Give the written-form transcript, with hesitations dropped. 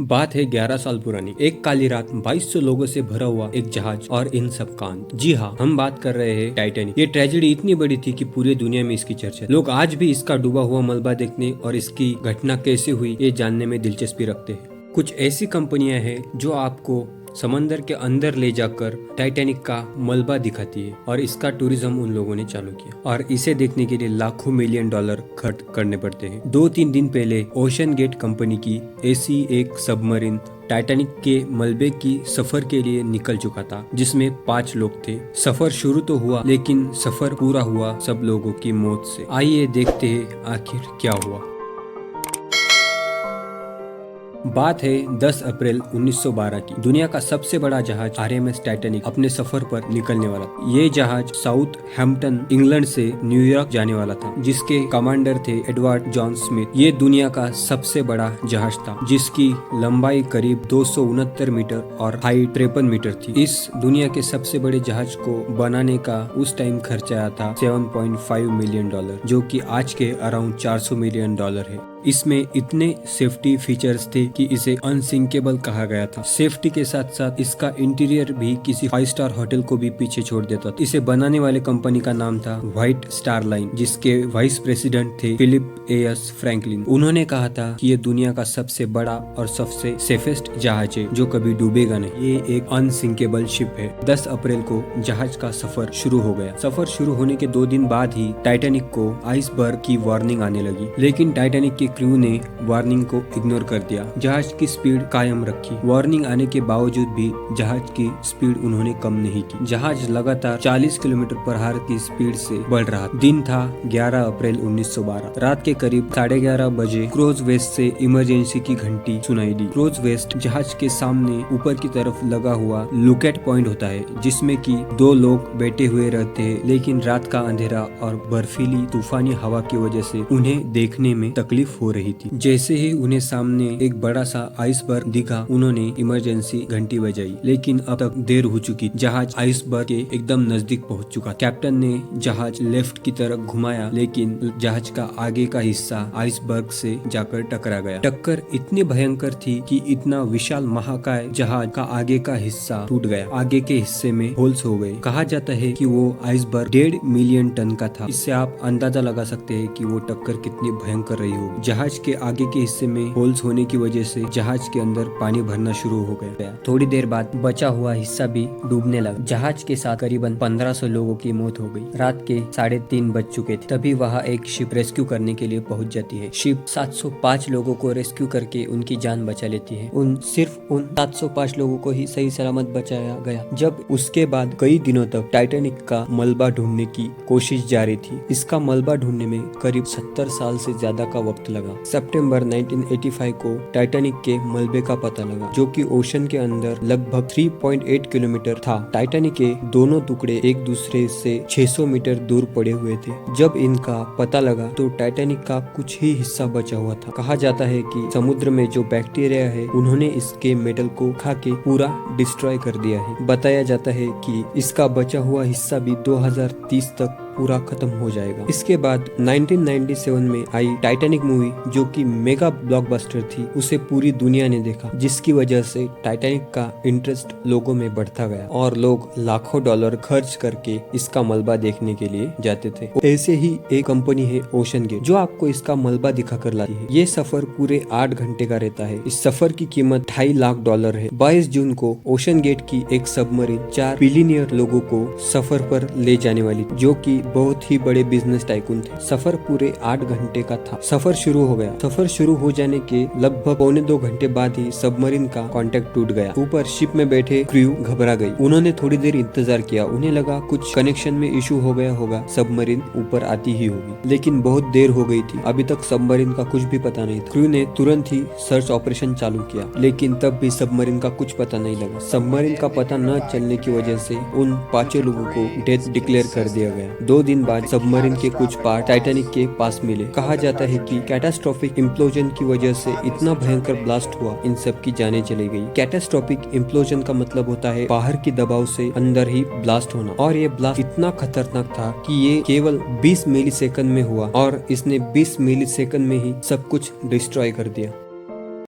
बात है 11 साल पुरानी। एक काली रात 2200 लोगों से भरा हुआ एक जहाज और इन सब का अंत। जी हाँ, हम बात कर रहे हैं टाइटैनिक। ये ट्रेजेडी इतनी बड़ी थी कि पूरी दुनिया में इसकी चर्चा। लोग आज भी इसका डूबा हुआ मलबा देखने और इसकी घटना कैसे हुई ये जानने में दिलचस्पी रखते हैं। कुछ ऐसी कंपनियां हैं जो आपको समंदर के अंदर ले जाकर टाइटैनिक का मलबा दिखाती है और इसका टूरिज्म उन लोगों ने चालू किया और इसे देखने के लिए लाखों मिलियन डॉलर खर्च करने पड़ते हैं। 2-3 दिन पहले ओशन गेट कंपनी की ऐसी एक सबमरीन टाइटैनिक के मलबे की सफर के लिए निकल चुका था, जिसमें 5 लोग थे। सफर शुरू तो हुआ लेकिन सफर पूरा हुआ सब लोगों की मौत से। आइए देखते हैं आखिर क्या हुआ। बात है 10 अप्रैल 1912 की। दुनिया का सबसे बड़ा जहाज RMS टाइटैनिक अपने सफर पर निकलने वाला था। ये जहाज साउथ हैम्पटन इंग्लैंड से न्यूयॉर्क जाने वाला था, जिसके कमांडर थे एडवर्ड जॉन स्मिथ। ये दुनिया का सबसे बड़ा जहाज था, जिसकी लंबाई करीब 269 मीटर और हाइट 53 मीटर थी। इस दुनिया के सबसे बड़े जहाज को बनाने का उस टाइम खर्चा आया था $7.5 मिलियन, जो कि आज के अराउंड $400 मिलियन है। इसमें इतने सेफ्टी फीचर्स थे कि इसे अनसिंकेबल कहा गया था। सेफ्टी के साथ साथ इसका इंटीरियर भी किसी 5 स्टार होटल को भी पीछे छोड़ देता था। इसे बनाने वाले कंपनी का नाम था व्हाइट स्टार लाइन, जिसके वाइस प्रेसिडेंट थे फिलिप A.S. फ्रैंकलिन। उन्होंने कहा था कि ये दुनिया का सबसे बड़ा और सबसे सेफेस्ट जहाज है जो कभी डूबेगा नहीं। ये एक अनसिंकेबल शिप है। 10 अप्रैल को जहाज का सफर शुरू हो गया। सफर शुरू होने के 2 दिन बाद ही टाइटैनिक को आइसबर्ग की वार्निंग आने लगी, लेकिन टाइटैनिक की क्रू ने वार्निंग को इग्नोर कर दिया। जहाज की स्पीड कायम रखी। वार्निंग आने के बावजूद भी जहाज की स्पीड उन्होंने कम नहीं की। जहाज लगातार 40 किलोमीटर/आवर की स्पीड से बढ़ रहा। दिन था 11 अप्रैल 1912। रात के करीब 11:30 बजे क्रोज वेस्ट से इमरजेंसी की घंटी सुनाई दी। क्रोज वेस्ट जहाज के सामने ऊपर की तरफ लगा हुआ लुकआउट पॉइंट होता है, जिसमें कि 2 लोग बैठे हुए रहते हैं, लेकिन रात का अंधेरा और बर्फीली तूफानी हवा की वजह से उन्हें देखने में तकलीफ हो रही थी। जैसे ही उन्हें सामने एक बड़ा सा आइसबर्ग दिखा, उन्होंने इमरजेंसी घंटी बजाई, लेकिन अब तक देर हो चुकी। जहाज आइसबर्ग के एकदम नजदीक पहुंच चुका। कैप्टन ने जहाज लेफ्ट की तरफ घुमाया, लेकिन जहाज का आगे का हिस्सा आइसबर्ग से जाकर टकरा गया। टक्कर इतनी भयंकर थी कि इतना विशाल महाकाय जहाज का आगे का हिस्सा टूट गया। आगे के हिस्से में होल्स हो गए। कहा जाता है कि वो आइसबर्ग 1.5 मिलियन टन का था। इससे आप अंदाजा लगा सकते हैं कि वो टक्कर कितनी भयंकर रही होगी। जहाज के आगे के हिस्से में होल्स होने की वजह से जहाज के अंदर पानी भरना शुरू हो गया। थोड़ी देर बाद बचा हुआ हिस्सा भी डूबने लगा। जहाज के साथ करीबन 1500 लोगों की मौत हो गई। रात के 3:30 बज चुके थे। तभी वहाँ एक शिप रेस्क्यू करने के लिए पहुंच जाती है। शिप 705 लोगों को रेस्क्यू करके उनकी जान बचा लेती है। सिर्फ उन 705 लोगों को ही सही सलामत बचाया गया। जब उसके बाद कई दिनों तक टाइटैनिक का मलबा ढूंढने की कोशिश जारी थी। इसका मलबा ढूंढने में करीब 70 साल से ज्यादा का वक्त लगा। सितंबर 1985 को टाइटैनिक के मलबे का पता लगा, जो कि ओशन के अंदर लगभग 3.8 किलोमीटर था। टाइटैनिक के दोनों टुकड़े एक दूसरे से 600 मीटर दूर पड़े हुए थे। जब इनका पता लगा तो टाइटैनिक का कुछ ही हिस्सा बचा हुआ था। कहा जाता है कि समुद्र में जो बैक्टीरिया है, उन्होंने इसके मेटल को खा के पूरा डिस्ट्रॉय कर दिया है। बताया जाता है कि इसका बचा हुआ हिस्सा भी 2030 तक पूरा खत्म हो जाएगा। इसके बाद 1997 में आई टाइटैनिक मूवी, जो कि मेगा ब्लॉकबस्टर थी, उसे पूरी दुनिया ने देखा, जिसकी वजह से टाइटैनिक का इंटरेस्ट लोगों में बढ़ता गया और लोग लाखों डॉलर खर्च करके इसका मलबा देखने के लिए जाते थे। ऐसे ही एक कंपनी है ओशन गेट, जो आपको इसका मलबा दिखा कर लाती है। ये सफर पूरे 8 घंटे का रहता है। इस सफर की कीमत $2.5 लाख है। 22 जून को ओशन गेट की एक सबमरीन 4 बिलियनियर लोगों को सफर पर ले जाने वाली, जो कि बहुत ही बड़े बिजनेस टाइकून थे। सफर पूरे 8 घंटे का था। सफर शुरू हो गया। सफर शुरू हो जाने के लगभग 1.25 घंटे बाद ही सबमरीन का कांटेक्ट टूट गया। ऊपर शिप में बैठे क्रू घबरा गई। उन्होंने थोड़ी देर इंतजार किया। उन्हें लगा कुछ कनेक्शन में इशू हो गया होगा, सबमरीन ऊपर आती ही होगी, लेकिन बहुत देर हो गई थी। अभी तक सबमरीन का कुछ भी पता नहीं था। क्रू ने तुरंत ही सर्च ऑपरेशन चालू किया, लेकिन तब भी सबमरीन का कुछ पता नहीं लगा। सबमरीन का पता न चलने की वजह से उन 5 लोगों को डेथ डिक्लेयर कर दिया गया। 2 दिन बाद सबमरीन के कुछ पार्ट टाइटैनिक के पास मिले। कहा जाता है कि कैटास्ट्रोफिक इम्प्लोजन की वजह से इतना भयंकर ब्लास्ट हुआ, इन सब की जानें चली गई। कैटास्ट्रोफिक इम्प्लोजन का मतलब होता है बाहर की दबाव से अंदर ही ब्लास्ट होना, और ये ब्लास्ट इतना खतरनाक था कि ये केवल 20 मिलीसेकंड में हुआ और इसने 20 मिलीसेकंड में ही सब कुछ डिस्ट्रॉय कर दिया।